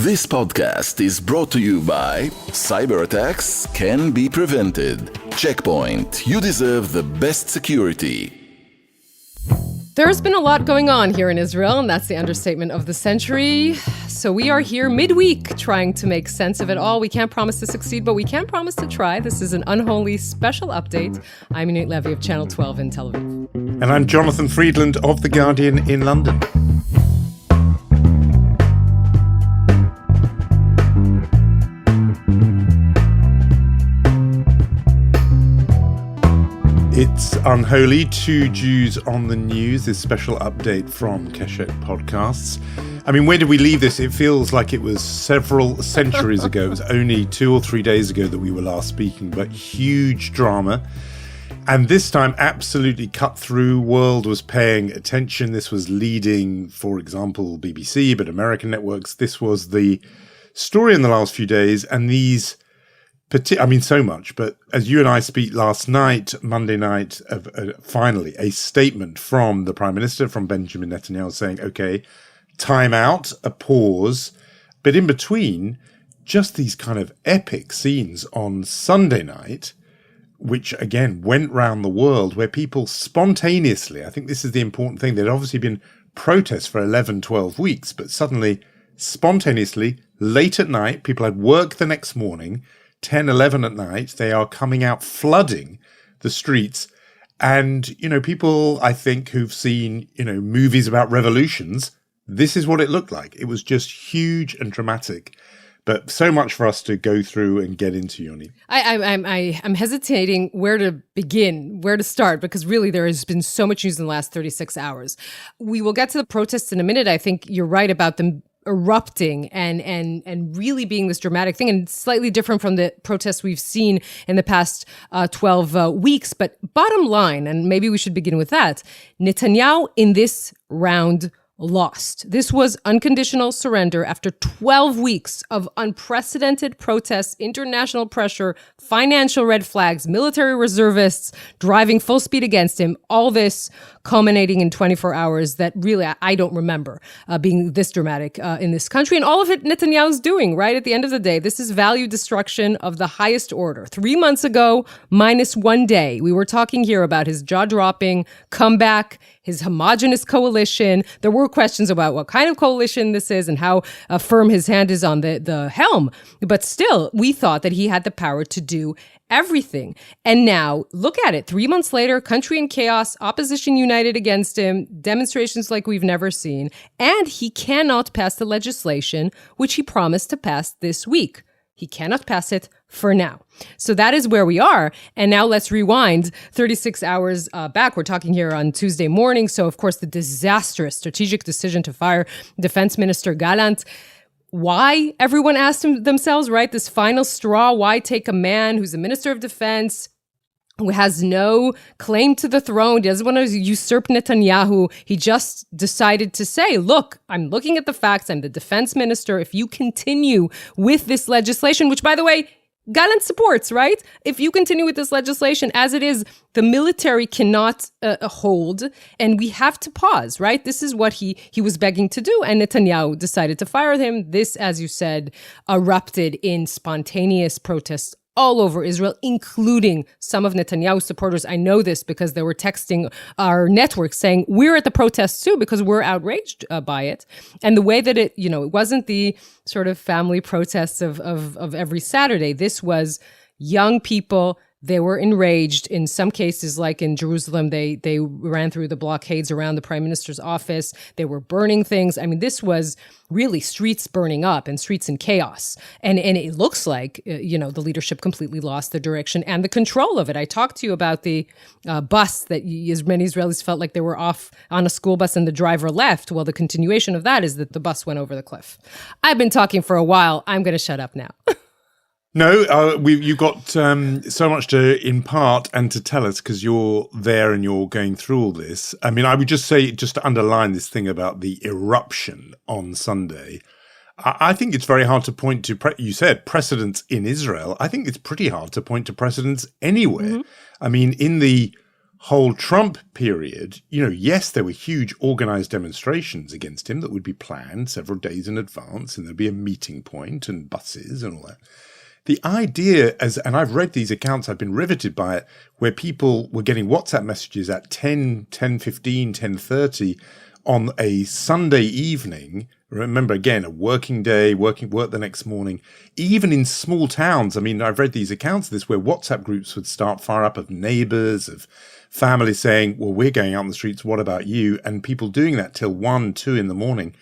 This podcast is brought to you by Cyber attacks can be prevented. Checkpoint, you deserve the best security. There's been a lot going on here in Israel, and that's the understatement of the century. So we are here midweek trying to make sense of it all. We can't promise to succeed, but we can promise to try. This is an unholy special update. I'm Yonit Levy of Channel 12 in Tel Aviv. And I'm Jonathan Friedland of The Guardian in London. It's unholy. 2 Jews on the news, this special update from Keshet Podcasts. I mean, where did we leave this? It feels like it was several centuries ago. It was only 2 or 3 days ago that we were last speaking, but huge drama. And this time, absolutely cut through. World was paying attention. This was leading, for example, BBC, but American networks. This was the story in the last few days. And these so much, but as you and I speak last night, Monday night, finally a statement from the Prime Minister, from Benjamin Netanyahu, saying, okay, timeout, a pause. But in between, just these kind of epic scenes on Sunday night, which again went round the world, where people spontaneously, I think this is the important thing, there'd obviously been protests for 11, 12 weeks, but suddenly, spontaneously, late at night, people had work the next morning, 10, 11 at night, they are coming out flooding the streets. And, people, I think, who've seen, movies about revolutions, this is what it looked like. It was just huge and dramatic. But so much for us to go through and get into, Yoni. I'm hesitating where to begin, where to start, because really there has been so much news in the last 36 hours. We will get to the protests in a minute. I think you're right about them erupting and really being this dramatic thing, and slightly different from the protests we've seen in the past 12 weeks. But bottom line, and maybe we should begin with that, Netanyahu in this round lost. This was unconditional surrender after 12 weeks of unprecedented protests, international pressure, financial red flags, military reservists driving full speed against him. All this culminating in 24 hours that really I don't remember being this dramatic in this country. And all of it Netanyahu's doing, right? At the end of the day, this is value destruction of the highest order. 3 months ago, minus 1 day, we were talking here about his jaw-dropping comeback, his homogenous coalition. There were questions about what kind of coalition this is and how firm his hand is on the helm. But still, we thought that he had the power to do everything. And now, look at it. 3 months later, country in chaos, opposition united against him, demonstrations like we've never seen, and he cannot pass the legislation which he promised to pass this week. He cannot pass it for now. So that is where we are. And now let's rewind 36 hours back. We're talking here on Tuesday morning. So, of course, the disastrous strategic decision to fire Defense Minister Gallant. Why? Everyone asked themselves, right? This final straw. Why take a man who's a minister of defense, who has no claim to the throne, doesn't want to usurp Netanyahu? He just decided to say, look, I'm looking at the facts. I'm the defense minister. If you continue with this legislation, which, by the way, Gallant supports, right? If you continue with this legislation as it is, the military cannot hold, and we have to pause, right? This is what he was begging to do, and Netanyahu decided to fire him. This, as you said, erupted in spontaneous protests all over Israel, including some of Netanyahu's supporters. I know this because they were texting our network saying, we're at the protests too because we're outraged by it. And the way that it wasn't the sort of family protests of every Saturday. This was young people. They were enraged. In some cases, like in Jerusalem, they ran through the blockades around the prime minister's office. They were burning things. I mean, this was really streets burning up and streets in chaos. And it looks like, the leadership completely lost the direction and the control of it. I talked to you about the bus that as many Israelis felt like they were off on a school bus and the driver left. Well, the continuation of that is that the bus went over the cliff. I've been talking for a while. I'm going to shut up now. No, you've got so much to impart and to tell us because you're there and you're going through all this. I mean, I would just say, just to underline this thing about the eruption on Sunday, I think it's very hard to point to, you said precedents in Israel. I think it's pretty hard to point to precedents anywhere. Mm-hmm. I mean, in the whole Trump period, yes, there were huge organized demonstrations against him that would be planned several days in advance, and there'd be a meeting point and buses and all that. The idea, and I've read these accounts, I've been riveted by it, where people were getting WhatsApp messages at 10:15, 10:30 on a Sunday evening. Remember, again, a working day, work the next morning, even in small towns. I mean, I've read these accounts of this where WhatsApp groups would start fire up of neighbors, of families saying, well, we're going out on the streets, what about you? And people doing that till 1, 2 in the morning.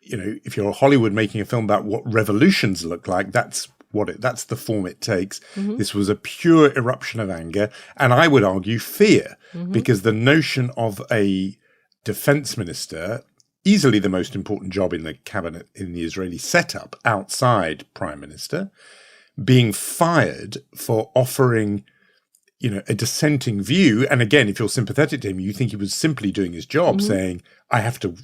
If you're Hollywood making a film about what revolutions look like, that's the form it takes. Mm-hmm. This was a pure eruption of anger, and I would argue fear, because the notion of a defense minister, easily the most important job in the cabinet in the Israeli setup outside prime minister, being fired for offering a dissenting view. And again, if you're sympathetic to him, you think he was simply doing his job, saying, I have to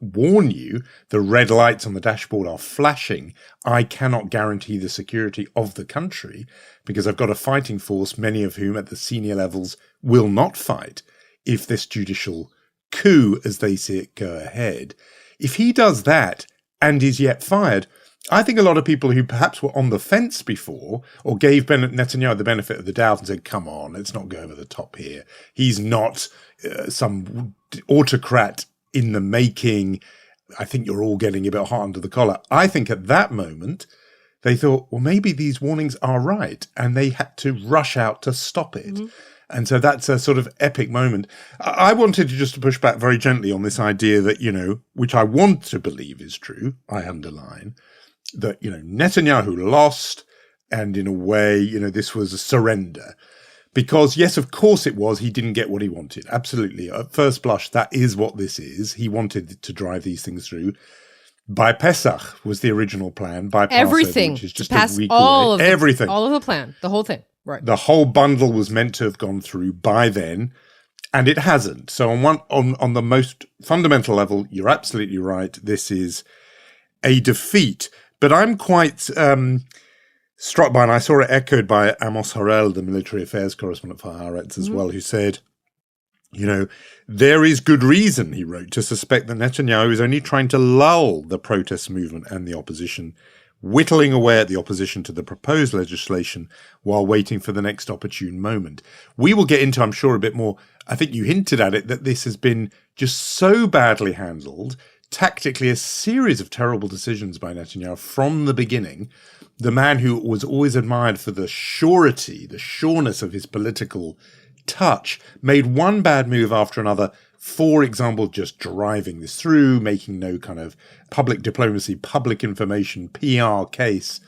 warn you, the red lights on the dashboard are flashing. I cannot guarantee the security of the country because I've got a fighting force, many of whom at the senior levels will not fight if this judicial coup, as they see it, go ahead. If he does that and is yet fired, I think a lot of people who perhaps were on the fence before or gave Netanyahu the benefit of the doubt and said, come on, let's not go over the top here. He's not some autocrat in the making. I think you're all getting a bit hot under the collar. I think at that moment, they thought, well, maybe these warnings are right. And they had to rush out to stop it. Mm-hmm. And so that's a sort of epic moment. I wanted to just push back very gently on this idea that, which I want to believe is true, I underline, that, Netanyahu lost, and in a way, this was a surrender. Because, yes, of course it was. He didn't get what he wanted. Absolutely. At first blush, that is what this is. He wanted to drive these things through. By Pesach was the original plan. By Passover, everything, which is just pass a week all away. Of everything. All of the plan, the whole thing. Right. The whole bundle was meant to have gone through by then, and it hasn't. So on the most fundamental level, you're absolutely right. This is a defeat. But I'm quite struck by, and I saw it echoed by Amos Harel, the military affairs correspondent for Haaretz as well, who said, there is good reason, he wrote, to suspect that Netanyahu is only trying to lull the protest movement and the opposition, whittling away at the opposition to the proposed legislation while waiting for the next opportune moment. We will get into, I'm sure, a bit more. I think you hinted at it, that this has been just so badly handled, tactically a series of terrible decisions by Netanyahu from the beginning. The man who was always admired for the surety, the sureness of his political touch, made one bad move after another. For example, just driving this through, making no kind of public diplomacy, public information, PR case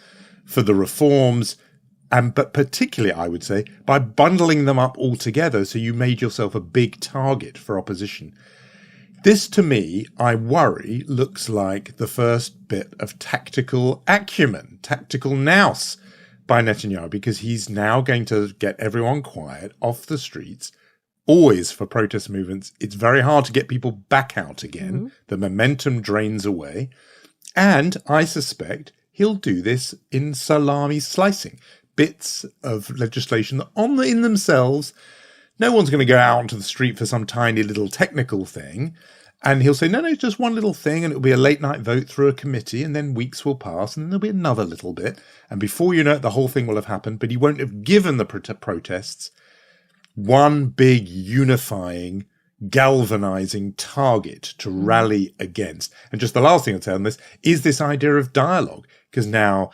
for the reforms, but particularly, I would say, by bundling them up all together, so you made yourself a big target for opposition. This, to me, I worry, looks like the first bit of tactical acumen, tactical nous by Netanyahu, because he's now going to get everyone quiet off the streets. Always for protest movements, it's very hard to get people back out again. Mm-hmm. The momentum drains away. And I suspect he'll do this in salami slicing. Bits of legislation that in themselves, no one's going to go out onto the street for some tiny little technical thing. And he'll say, no, it's just one little thing, and it'll be a late night vote through a committee, and then weeks will pass, and then there'll be another little bit. And before you know it, the whole thing will have happened, but he won't have given the protests one big unifying, galvanizing target to rally against. And just the last thing I'd say on this is this idea of dialogue, because now,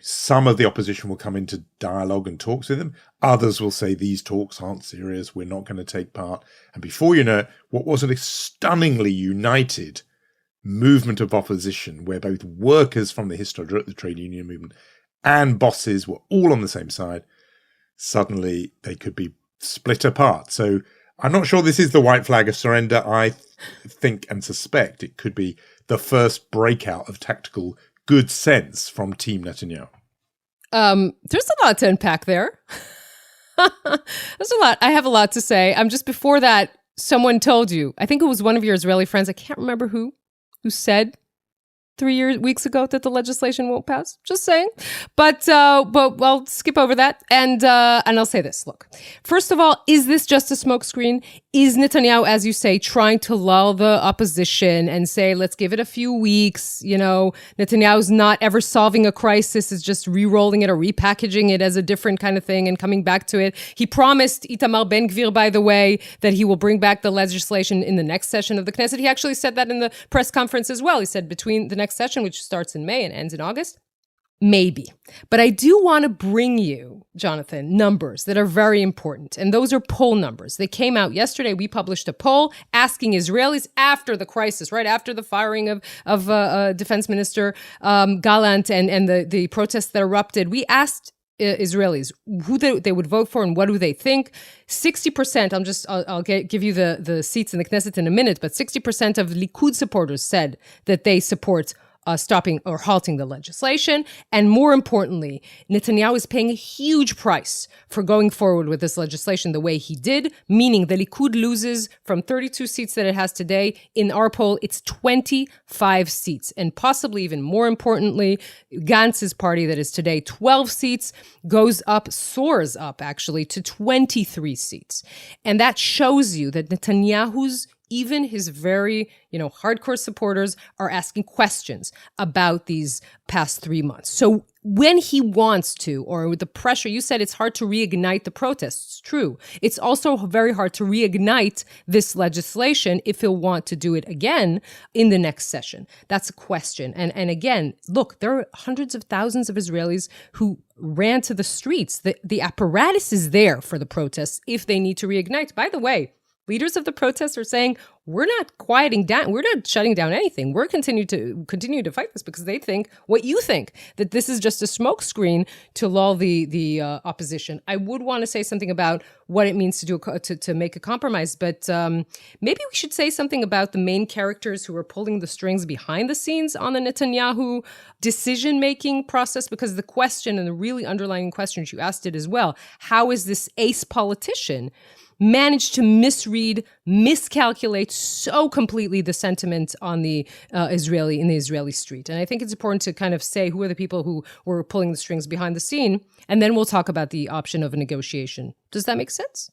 some of the opposition will come into dialogue and talks with him. Others will say these talks aren't serious. We're not going to take part. And before you know it, what was a stunningly united movement of opposition, where both workers from the history of the trade union movement and bosses were all on the same side, suddenly they could be split apart. So I'm not sure this is the white flag of surrender. I think and suspect it could be the first breakout of tactical good sense from Team Netanyahu. There's a lot to unpack there. There's a lot. I have a lot to say. Just before that, someone told you, I think it was one of your Israeli friends, I can't remember who said weeks ago that the legislation won't pass. Just saying. But I'll skip over that. And I'll say this. Look, first of all, is this just a smokescreen? Is Netanyahu, as you say, trying to lull the opposition and say, let's give it a few weeks? Netanyahu's not ever solving a crisis, is just re-rolling it or repackaging it as a different kind of thing and coming back to it. He promised Itamar Ben-Gvir, by the way, that he will bring back the legislation in the next session of the Knesset. He actually said that in the press conference as well. He said between the next session, which starts in May and ends in August, maybe. But I do want to bring you, Jonathan, numbers that are very important. And those are poll numbers. They came out yesterday. We published a poll asking Israelis after the crisis, right after the firing of Defense Minister Gallant and the protests that erupted. We asked Israelis who they would vote for and what do they think. 60%, I'll give you the seats in the Knesset in a minute, but 60% of Likud supporters said that they support stopping or halting the legislation. And more importantly, Netanyahu is paying a huge price for going forward with this legislation the way he did, meaning the Likud loses from 32 seats that it has today. In our poll, it's 25 seats. And possibly even more importantly, Gantz's party that is today 12 seats soars up actually to 23 seats. And that shows you that Netanyahu's even his very, hardcore supporters are asking questions about these past 3 months. So when he wants to, or with the pressure, you said it's hard to reignite the protests. True. It's also very hard to reignite this legislation if he'll want to do it again in the next session. That's a question. And again, look, there are hundreds of thousands of Israelis who ran to the streets. The apparatus is there for the protests if they need to reignite. By the way, leaders of the protests are saying, we're not quieting down. We're not shutting down anything. We're continue to fight this because they think what you think, that this is just a smokescreen to lull the opposition. I would want to say something about what it means to make a compromise, but maybe we should say something about the main characters who are pulling the strings behind the scenes on the Netanyahu decision-making process, because the question and the really underlying questions, you asked it as well, how is this ace politician managed to miscalculate so completely the sentiment on the Israeli street. And I think it's important to kind of say who are the people who were pulling the strings behind the scene, and then we'll talk about the option of a negotiation. Does that make sense?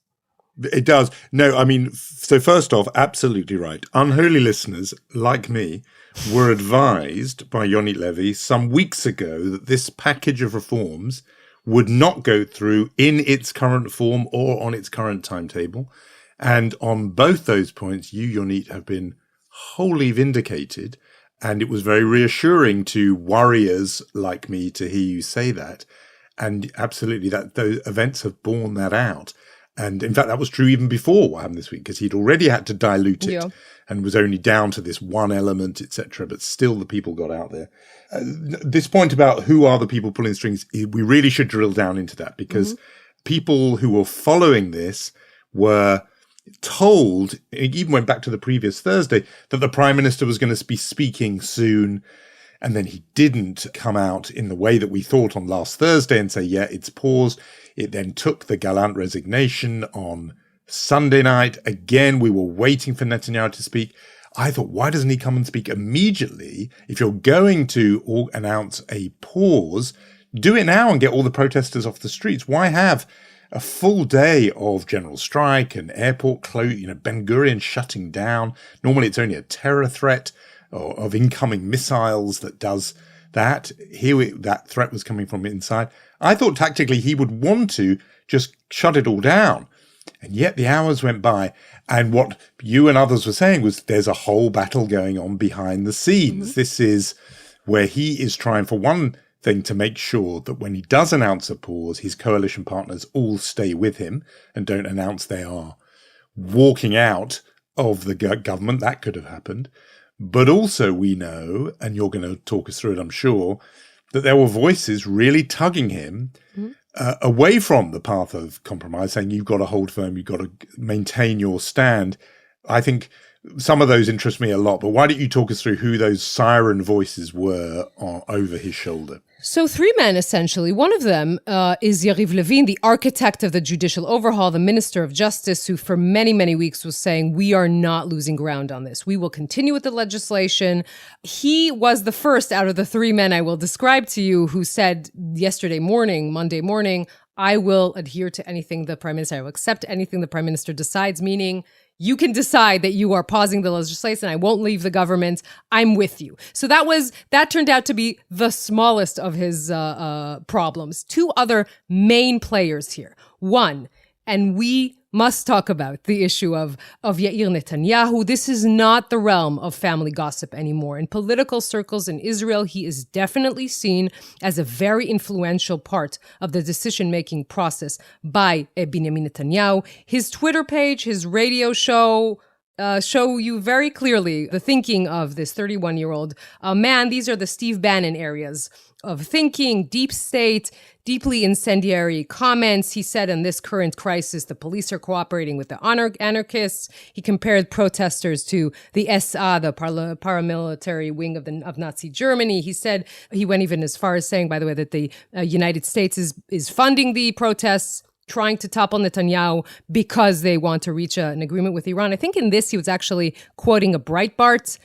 It does. No, I mean, so first off, absolutely right. Unholy listeners like me were advised by Yonit Levy some weeks ago that this package of reforms would not go through in its current form or on its current timetable. And on both those points, you, Yonit, have been wholly vindicated. And it was very reassuring to worriers like me to hear you say that. And absolutely, that those events have borne that out. And in fact, that was true even before what happened this week, because he'd already had to dilute it and was only down to this one element, etc. But still, the people got out there. This point about who are the people pulling strings, we really should drill down into that, because people who were following this were told, it even went back to the previous Thursday, that the Prime Minister was going to be speaking soon. And then he didn't come out in the way that we thought on last Thursday and say, yeah, it's paused. It then took the Gallant resignation on Sunday night. Again, we were waiting for Netanyahu to speak. I thought, why doesn't he come and speak immediately? If you're going to announce a pause, do it now and get all the protesters off the streets. Why have a full day of general strike and airport close, Ben Gurion shutting down? Normally it's only a terror threat or of incoming missiles that does that. Here, that threat was coming from inside. I thought tactically he would want to just shut it all down. And yet the hours went by. And what you and others were saying was there's a whole battle going on behind the scenes. This is where he is trying, for one thing, to make sure that when he does announce a pause, his coalition partners all stay with him and don't announce they are walking out of the government. That could have happened. But also we know, and you're going to talk us through it, I'm sure, that there were voices really tugging him away from the path of compromise, saying you've got to hold firm, you've got to maintain your stand. I think some of those interest me a lot, but why don't you talk us through who those siren voices were over his shoulder? So 3 men, essentially. One of them is Yariv Levin, the architect of the judicial overhaul, the minister of justice, who for many, many weeks was saying, we are not losing ground on this. We will continue with the legislation. He was the first out of the 3 men I will describe to you who said Monday morning, I will adhere to anything the prime minister, I will accept anything the prime minister decides, meaning you can decide that you are pausing the legislation. I won't leave the government. I'm with you. So that turned out to be the smallest of his problems. 2 other main players here. One, and we must talk about the issue of Yair Netanyahu. This is not the realm of family gossip anymore. In political circles in Israel, he is definitely seen as a very influential part of the decision-making process by Benjamin Netanyahu. His Twitter page, his radio show you very clearly the thinking of this 31-year-old man. These are the Steve Bannon areas of thinking, deep state, deeply incendiary comments. He said in this current crisis, the police are cooperating with the anarchists. He compared protesters to the SA, the paramilitary wing of Nazi Germany. He went even as far as saying, by the way, that the United States is funding the protests, trying to topple Netanyahu because they want to reach an agreement with Iran. I think in this, he was actually quoting a Breitbart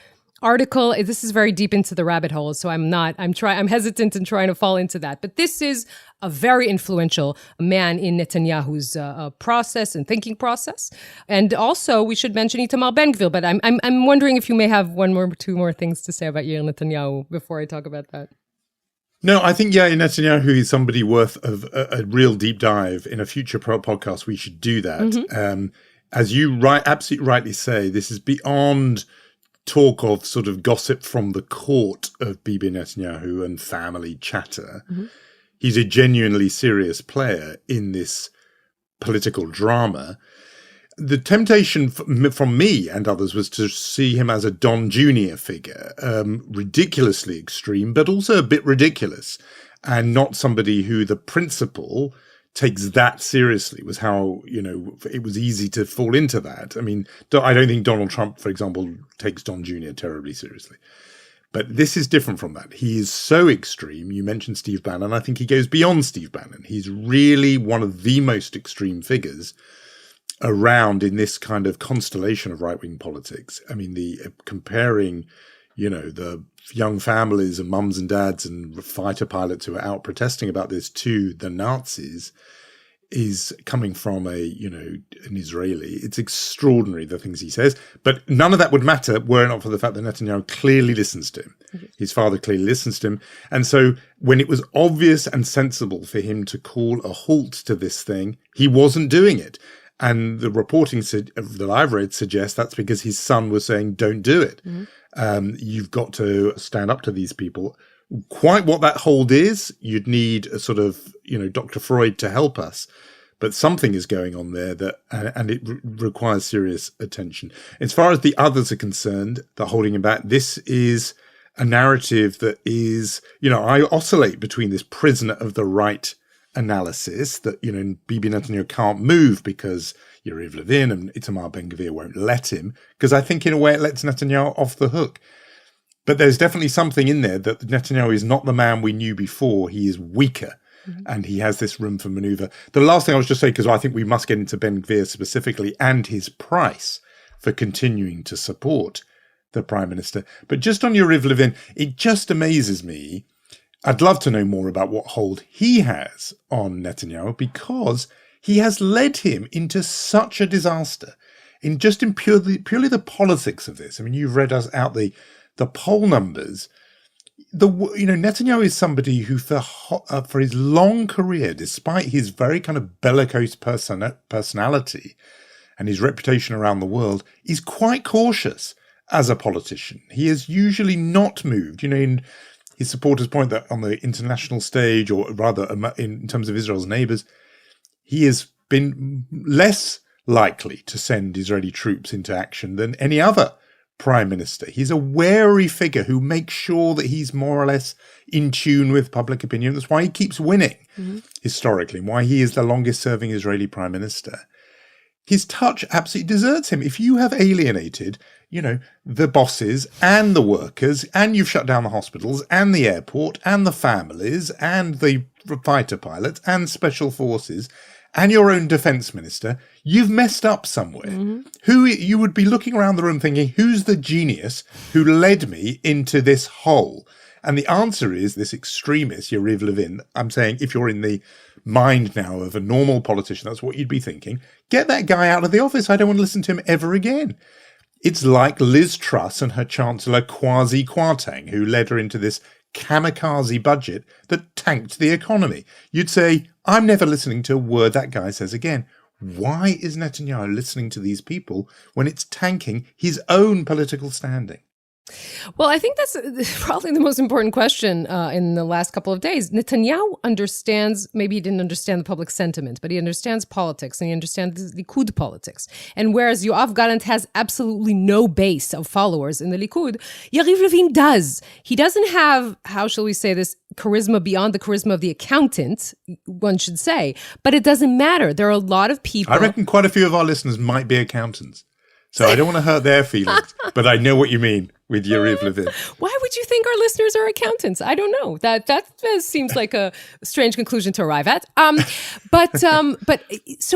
article. This is very deep into the rabbit hole, so I'm hesitant in trying to fall into that. But this is a very influential man in Netanyahu's process and thinking process. And also, we should mention Itamar Ben-Gvir, but I'm wondering if you may have 1 or 2 more things to say about Yair Netanyahu before I talk about that. No, I think Yair Netanyahu is somebody worth a real deep dive. In a future podcast, we should do that. Mm-hmm. As you absolutely rightly say, this is beyond talk of sort of gossip from the court of Bibi Netanyahu and family chatter. Mm-hmm. He's a genuinely serious player in this political drama. The temptation from me and others was to see him as a Don Jr. figure, ridiculously extreme, but also a bit ridiculous, and not somebody who the principle takes that seriously. Was how, it was easy to fall into that. I mean, I don't think Donald Trump, for example, takes Don Jr. terribly seriously. But this is different from that. He is so extreme. You mentioned Steve Bannon. I think he goes beyond Steve Bannon. He's really one of the most extreme figures around in this kind of constellation of right-wing politics. I mean, comparing, the young families and mums and dads and fighter pilots who are out protesting about this to the Nazis is coming from an Israeli. It's extraordinary, the things he says. But none of that would matter were it not for the fact that Netanyahu clearly listens to him. Mm-hmm. His father clearly listens to him. And so when it was obvious and sensible for him to call a halt to this thing, he wasn't doing it. And the reporting that I've read suggests that's because his son was saying, don't do it. Mm-hmm. You've got to stand up to these people. Quite what that hold is, you'd need a sort of, Dr. Freud to help us. But something is going on there and it requires serious attention. As far as the others are concerned, that holding him back, this is a narrative that is, I oscillate between this prisoner of the right analysis that, Bibi Netanyahu can't move because Yariv Levin and Itamar Ben-Gvir won't let him, because I think in a way it lets Netanyahu off the hook. But there's definitely something in there that Netanyahu is not the man we knew before. He is weaker, mm-hmm. and he has this room for maneuver. The last thing I was just saying, because I think we must get into Ben-Gvir specifically and his price for continuing to support the Prime Minister. But just on Yariv Levin, it just amazes me. I'd love to know more about what hold he has on Netanyahu, because he has led him into such a disaster in purely the politics of this. I mean, you've read us out the poll numbers. Netanyahu is somebody who for his long career, despite his very kind of bellicose personality and his reputation around the world, is quite cautious as a politician. He is usually not moved. In his supporters point that on the international stage, or rather in terms of Israel's neighbors, he has been less likely to send Israeli troops into action than any other prime minister. He's a wary figure who makes sure that he's more or less in tune with public opinion. That's why he keeps winning, mm-hmm. historically, and why he is the longest serving Israeli prime minister. His touch absolutely deserts him. If you have alienated the bosses and the workers, and you've shut down the hospitals and the airport and the families and the fighter pilots and special forces and your own defense minister. You've messed up somewhere. Who you would be looking around the room thinking, who's the genius who led me into this hole? And the answer is this extremist, Yariv Levin. I'm saying if you're in the mind now of a normal politician, that's what you'd be thinking. Get that guy out of the office. I don't want to listen to him ever again. It's like Liz Truss and her Chancellor Kwasi Kwarteng, who led her into this kamikaze budget that tanked the economy. You'd say, I'm never listening to a word that guy says again. Why is Netanyahu listening to these people when it's tanking his own political standing? Well, I think that's probably the most important question in the last couple of days. Netanyahu understands, maybe he didn't understand the public sentiment, but he understands politics and he understands the Likud politics. And whereas Yoav Gallant has absolutely no base of followers in the Likud, Yariv Levin does. He doesn't have, how shall we say this, charisma beyond the charisma of the accountant, one should say. But it doesn't matter. There are a lot of people. I reckon quite a few of our listeners might be accountants. So I don't want to hurt their feelings, but I know what you mean with Yariv Levin. Why would you think our listeners are accountants? I don't know. That seems like a strange conclusion to arrive at. But so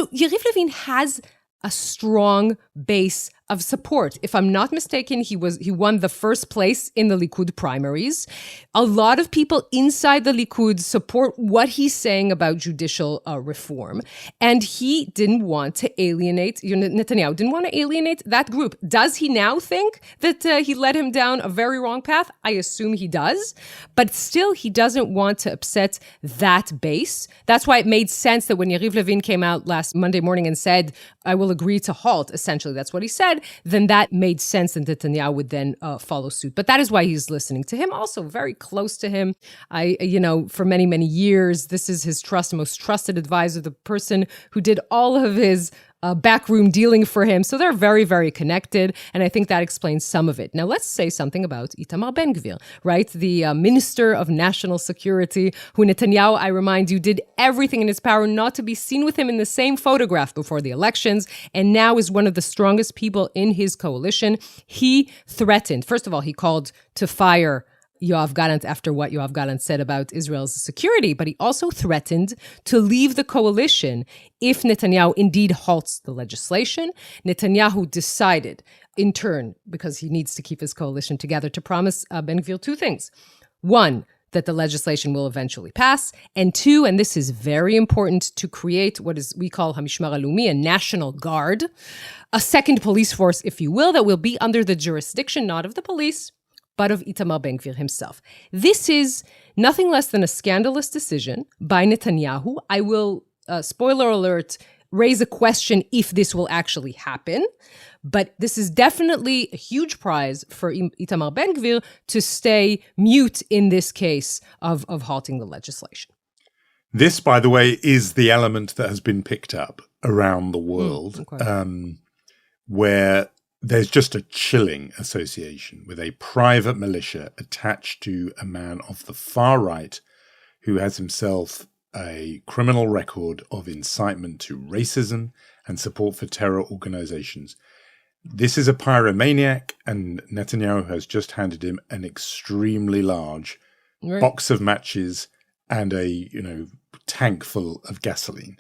Yariv Levin has a strong base of support. If I'm not mistaken, he won the first place in the Likud primaries. A lot of people inside the Likud support what he's saying about judicial reform. And he didn't want to alienate, Netanyahu didn't want to alienate that group. Does he now think that he led him down a very wrong path? I assume he does. But still, he doesn't want to upset that base. That's why it made sense that when Yariv Levin came out last Monday morning and said, I will agree to halt, essentially, that's what he said, then that made sense and Netanyahu would then follow suit. But that is why he's listening to him, also very close to him. For many, many years, this is his most trusted advisor, the person who did all of his backroom dealing for him. So they're very, very connected. And I think that explains some of it. Now, let's say something about Itamar Ben-Gvir, right? The Minister of National Security, who Netanyahu, I remind you, did everything in his power not to be seen with him in the same photograph before the elections, and now is one of the strongest people in his coalition. He threatened, first of all, he called to fire Yoav Gallant after what Yoav Gallant said about Israel's security, but he also threatened to leave the coalition if Netanyahu indeed halts the legislation. Netanyahu decided, in turn, because he needs to keep his coalition together, to promise Ben-Gvir two things. One, that the legislation will eventually pass, and two, and this is very important, to create what we call Hamishmar Halumi, a national guard, a second police force, if you will, that will be under the jurisdiction not of the police, but of Itamar Ben-Gvir himself. This is nothing less than a scandalous decision by Netanyahu. I will, spoiler alert, raise a question if this will actually happen. But this is definitely a huge prize for Itamar Ben-Gvir to stay mute in this case of halting the legislation. This, by the way, is the element that has been picked up around the world, where there's just a chilling association with a private militia attached to a man of the far right who has himself a criminal record of incitement to racism and support for terror organizations. This is a pyromaniac, and Netanyahu has just handed him an extremely large box of matches and a tank full of gasoline.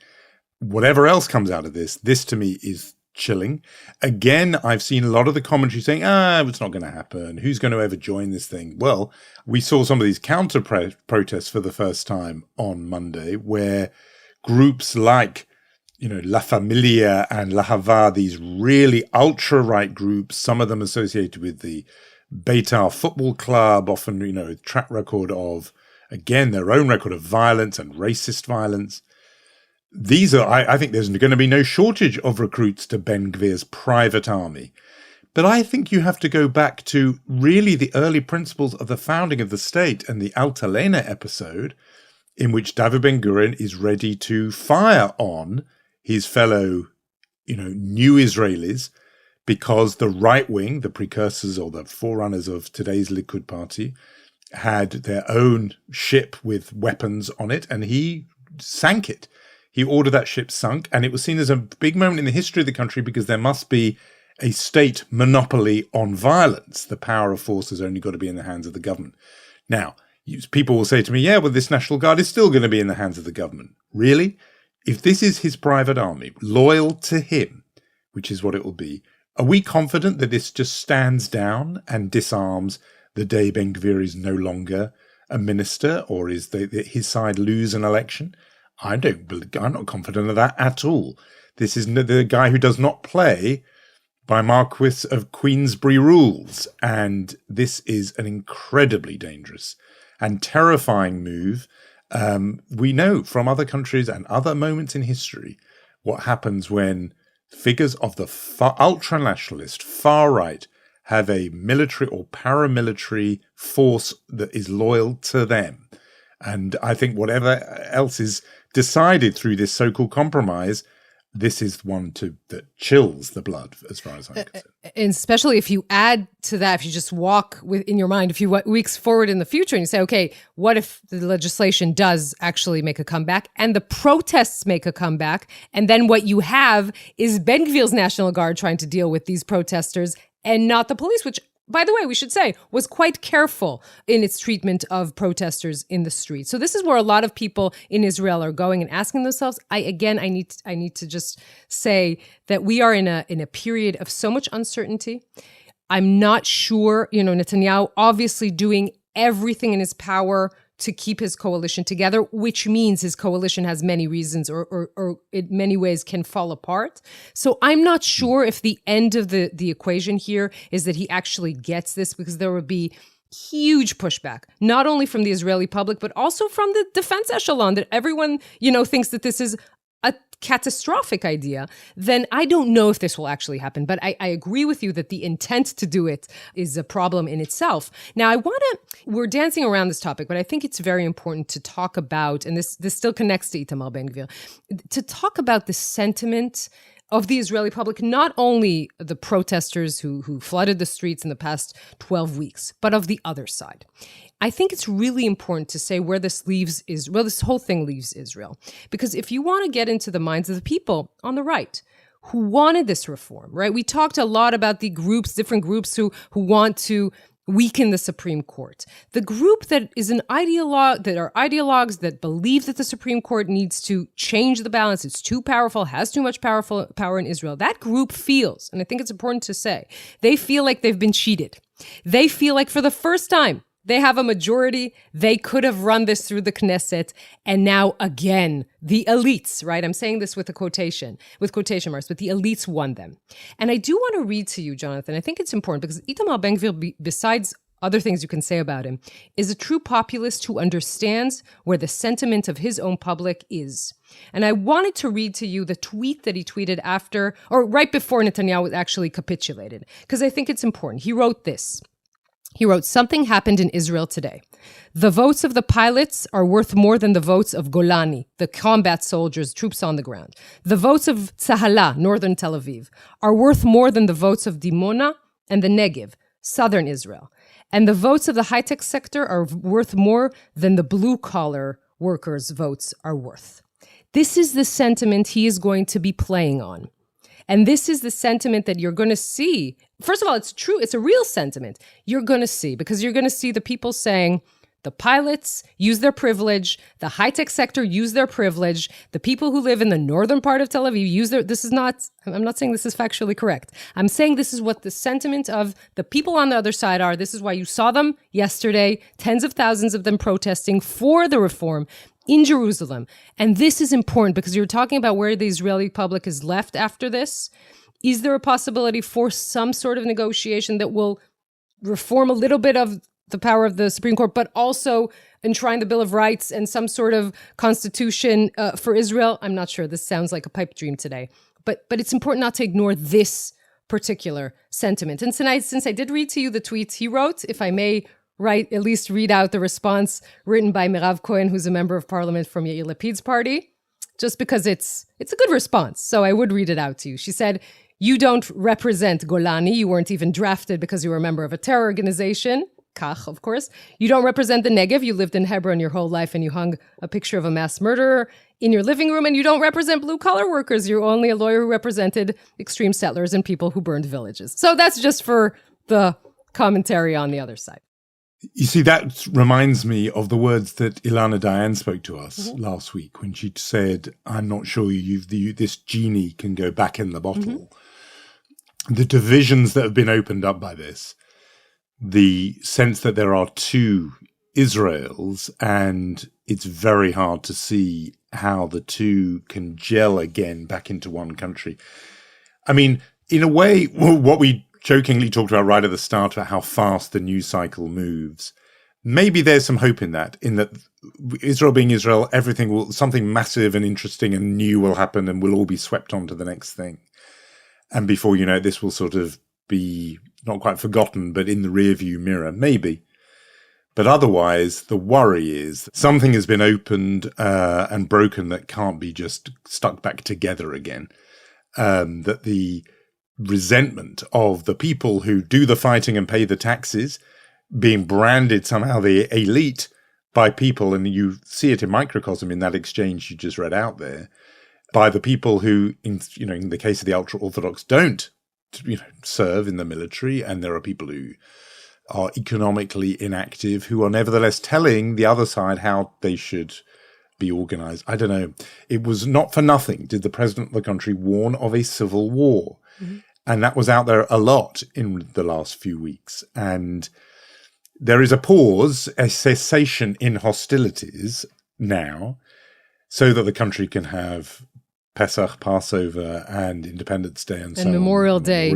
Whatever else comes out of this to me is chilling. Again, I've seen a lot of the commentary saying, it's not going to happen. Who's going to ever join this thing? Well, we saw some of these counter protests for the first time on Monday, where groups like, La Familia and La Hava, these really ultra-right groups, some of them associated with the Beitar football club, often, track record of, again, their own record of violence and racist violence. These are, I think there's going to be no shortage of recruits to Ben-Gvir's private army. But I think you have to go back to really the early principles of the founding of the state and the Altalena episode, in which David Ben-Gurion is ready to fire on his fellow, new Israelis, because the right wing, the precursors or the forerunners of today's Likud party, had their own ship with weapons on it, and he sank it. He ordered that ship sunk, and it was seen as a big moment in the history of the country because there must be a state monopoly on violence. The power of force has only got to be in the hands of the government. Now, people will say to me, yeah, well, this National Guard is still going to be in the hands of the government. Really? If this is his private army, loyal to him, which is what it will be, are we confident that this just stands down and disarms the day Ben Gvir is no longer a minister, or is his side lose an election? I'm not confident of that at all. This is the guy who does not play by Marquis of Queensberry rules, and this is an incredibly dangerous and terrifying move. We know from other countries and other moments in history what happens when figures of the ultra-nationalist far right have a military or paramilitary force that is loyal to them. And I think whatever else is decided through this so-called compromise, this is one that chills the blood, as far as I'm concerned. And especially if you add to that, if you just walk in your mind a few weeks forward in the future and you say, okay, what if the legislation does actually make a comeback and the protests make a comeback? And then what you have is Ben Gvir's National Guard trying to deal with these protesters and not the police, which, by the way, we should say, was quite careful in its treatment of protesters in the street. So this is where a lot of people in Israel are going and asking themselves. I need to just say that we are in a period of so much uncertainty. I'm not sure, Netanyahu obviously doing everything in his power to keep his coalition together, which means his coalition has many reasons or in many ways can fall apart. So I'm not sure if the end of the equation here is that he actually gets this, because there would be huge pushback, not only from the Israeli public, but also from the defense echelon, that everyone, thinks that this is a catastrophic idea. Then I don't know if this will actually happen. But I agree with you that the intent to do it is a problem in itself. Now, we're dancing around this topic, but I think it's very important to talk about, and this still connects to Itamar Ben-Gvir, to talk about the sentiment of the Israeli public, not only the protesters who flooded the streets in the past 12 weeks, but of the other side. I think it's really important to say where this whole thing leaves Israel. Because if you want to get into the minds of the people on the right who wanted this reform, right? We talked a lot about the different groups who want to weaken the Supreme Court. The group that is that are ideologues that believe that the Supreme Court needs to change the balance, it's too powerful, has too much power in Israel. That group feels, and I think it's important to say, they feel like they've been cheated. They feel like for the first time, they have a majority. They could have run this through the Knesset. And now again, the elites, right? I'm saying this with quotation marks, but the elites won them. And I do want to read to you, Jonathan. I think it's important because Itamar Ben-Gvir, besides other things you can say about him, is a true populist who understands where the sentiment of his own public is. And I wanted to read to you the tweet that he tweeted after, or right before Netanyahu actually capitulated, because I think it's important. He wrote this. He wrote, "Something happened in Israel today. The votes of the pilots are worth more than the votes of Golani, the combat soldiers, troops on the ground. The votes of Tzahala, northern Tel Aviv, are worth more than the votes of Dimona and the Negev, southern Israel. And the votes of the high-tech sector are worth more than the blue-collar workers' votes are worth." This is the sentiment he is going to be playing on. And this is the sentiment that you're going to see. First of all, it's true. It's a real sentiment. You're going to see, because you're going to see the people saying the pilots use their privilege, the high-tech sector use their privilege, the people who live in the northern part of Tel Aviv use I'm not saying this is factually correct. I'm saying this is what the sentiment of the people on the other side are. This is why you saw them yesterday, tens of thousands of them protesting for the reform in Jerusalem. And this is important because you're talking about where the Israeli public is left after this. Is there a possibility for some sort of negotiation that will reform a little bit of the power of the Supreme Court, but also enshrine the Bill of Rights and some sort of constitution for Israel? I'm not sure. This sounds like a pipe dream today. But it's important not to ignore this particular sentiment. And tonight, since I did read to you the tweets he wrote, if I may at least read out the response written by Mirav Cohen, who's a member of parliament from Yair Lapid's party, just because it's a good response. So I would read it out to you. She said, "You don't represent Golani. You weren't even drafted because you were a member of a terror organization." Kach, of course. You don't represent the Negev. You lived in Hebron your whole life and you hung a picture of a mass murderer in your living room, and you don't represent blue-collar workers. You're only a lawyer who represented extreme settlers and people who burned villages. So that's just for the commentary on the other side. You see, that reminds me of the words that Ilana Dayan spoke to us last week when she said, I'm not sure this genie can go back in the bottle. The divisions that have been opened up by this, the sense that there are two Israels, and it's very hard to see how the two can gel again back into one country. I mean, in a way, what we jokingly talked about right at the start about how fast the news cycle moves, maybe there's some hope in that Israel being Israel, something massive and interesting and new will happen and we'll all be swept on to the next thing. And before you know it, this will sort of be not quite forgotten, but in the rearview mirror, maybe. But otherwise, the worry is something has been opened and broken that can't be just stuck back together again. That the resentment of the people who do the fighting and pay the taxes being branded somehow the elite by people, and you see it in microcosm in that exchange you just read out there, by the people who, in the case of the ultra-Orthodox, don't serve in the military, and there are people who are economically inactive who are nevertheless telling the other side how they should be organized. I don't know. It was not for nothing did the president of the country warn of a civil war. And that was out there a lot in the last few weeks. And there is a pause, a cessation in hostilities now, so that the country can have Pesach, Passover, and Independence Day, and so Memorial on. Day.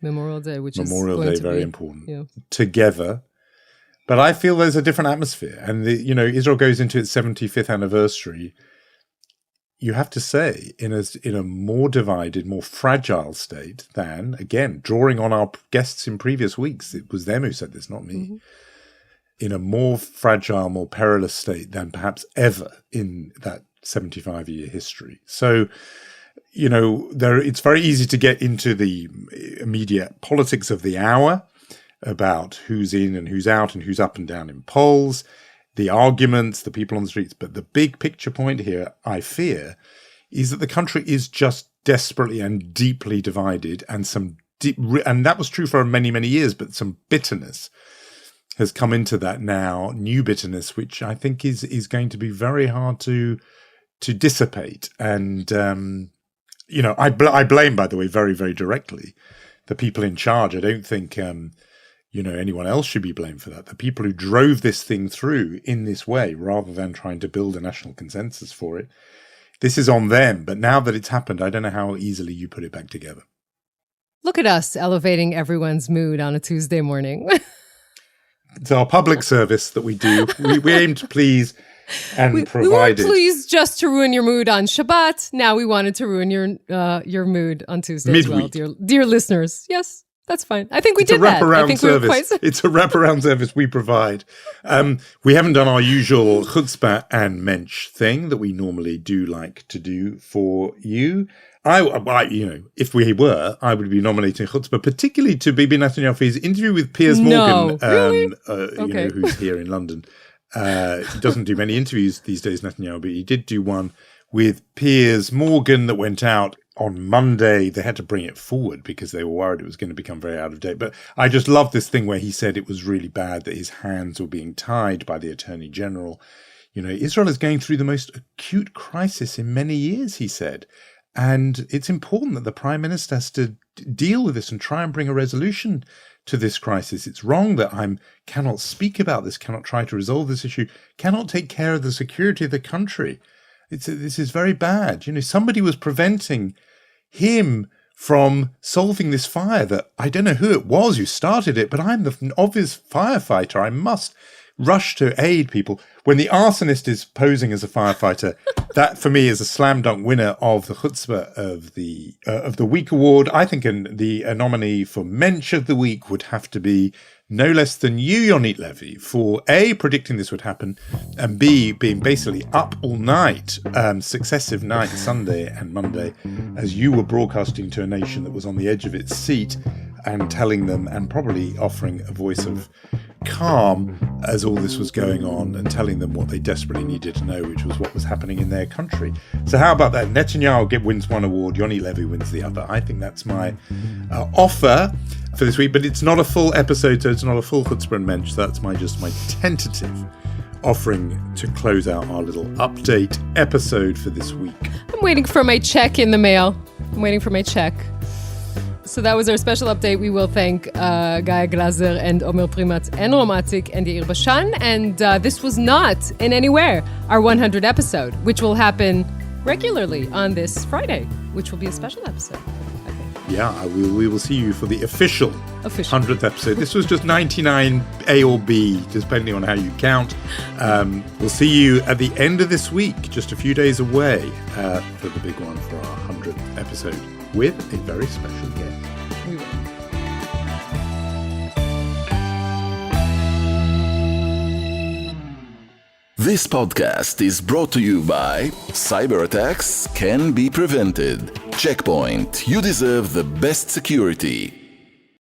Memorial Day, which Memorial is Day, very important. Together. But I feel there's a different atmosphere. And, Israel goes into its 75th anniversary, you have to say, in a more divided, more fragile state than, again, drawing on our guests in previous weeks. It was them who said this, not me. In a more fragile, more perilous state than perhaps ever in that 75-year history. So, it's very easy to get into the immediate politics of the hour about who's in and who's out and who's up and down in polls, the arguments, the people on the streets. But the big picture point here, I fear, is that the country is just desperately and deeply divided, and and that was true for many, many years, but some bitterness has come into that now, new bitterness, which I think is going to be very hard to dissipate. And, I blame, by the way, very, very directly, the people in charge. I don't think, anyone else should be blamed for that. The people who drove this thing through in this way, rather than trying to build a national consensus for it, this is on them. But now that it's happened, I don't know how easily you put it back together. Look at us elevating everyone's mood on a Tuesday morning. It's our public service that we do. We aim to please and provide it. We weren't pleased just to ruin your mood on Shabbat. Now we wanted to ruin your mood on Tuesday Midweek. as well, dear listeners. Yes, that's fine. I think we did that. I think service. It's a wraparound service we provide. We haven't done our usual chutzpah and mensch thing that we normally do like to do for you. If we were, I would be nominating chutzpah, particularly to Bibi Netanyahu for his interview with Piers Morgan, really? Who's here in London. He doesn't do many interviews these days, Netanyahu, but he did do one with Piers Morgan that went out on Monday. They had to bring it forward because they were worried it was going to become very out of date. But I just love this thing where he said it was really bad that his hands were being tied by the Attorney General. Israel is going through the most acute crisis in many years, he said. And it's important that the Prime Minister has to deal with this and try and bring a resolution to this crisis. It's wrong that I cannot speak about this, cannot try to resolve this issue, cannot take care of the security of the country. This is very bad. Somebody was preventing him from solving this fire that I don't know who it was who started it, but I'm the obvious firefighter. I must rush to aid people. When the arsonist is posing as a firefighter, that for me is a slam dunk winner of the chutzpah of the week award. I think the nominee for mensch of the week would have to be no less than you, Yonit Levy, for A, predicting this would happen, and B, being basically up all night, successive nights, Sunday and Monday, as you were broadcasting to a nation that was on the edge of its seat, and telling them, and probably offering a voice of calm as all this was going on, and telling them what they desperately needed to know, which was what was happening in their country. So how about that? Netanyahu wins one award, Yoni Levy wins the other. I think that's my offer for this week, but it's not a full episode, so it's not a full Chutzpah and Mensch. So that's my tentative offering to close out our little update episode for this week. I'm waiting for my check in the mail. I'm waiting for my check. So that was our special update. We will thank Gaia Glaser and Omer Primat and Romatik and Yair Bashan. And this was not in anywhere our 100th episode, which will happen regularly on this Friday, which will be a special episode. Yeah, we will see you for the official 100th episode. This was just 99 A or B, depending on how you count. We'll see you at the end of this week, just a few days away, for the big one for our 100th episode with a very special guest. We will. This podcast is brought to you by Cyber attacks can be prevented. Checkpoint. You deserve the best security.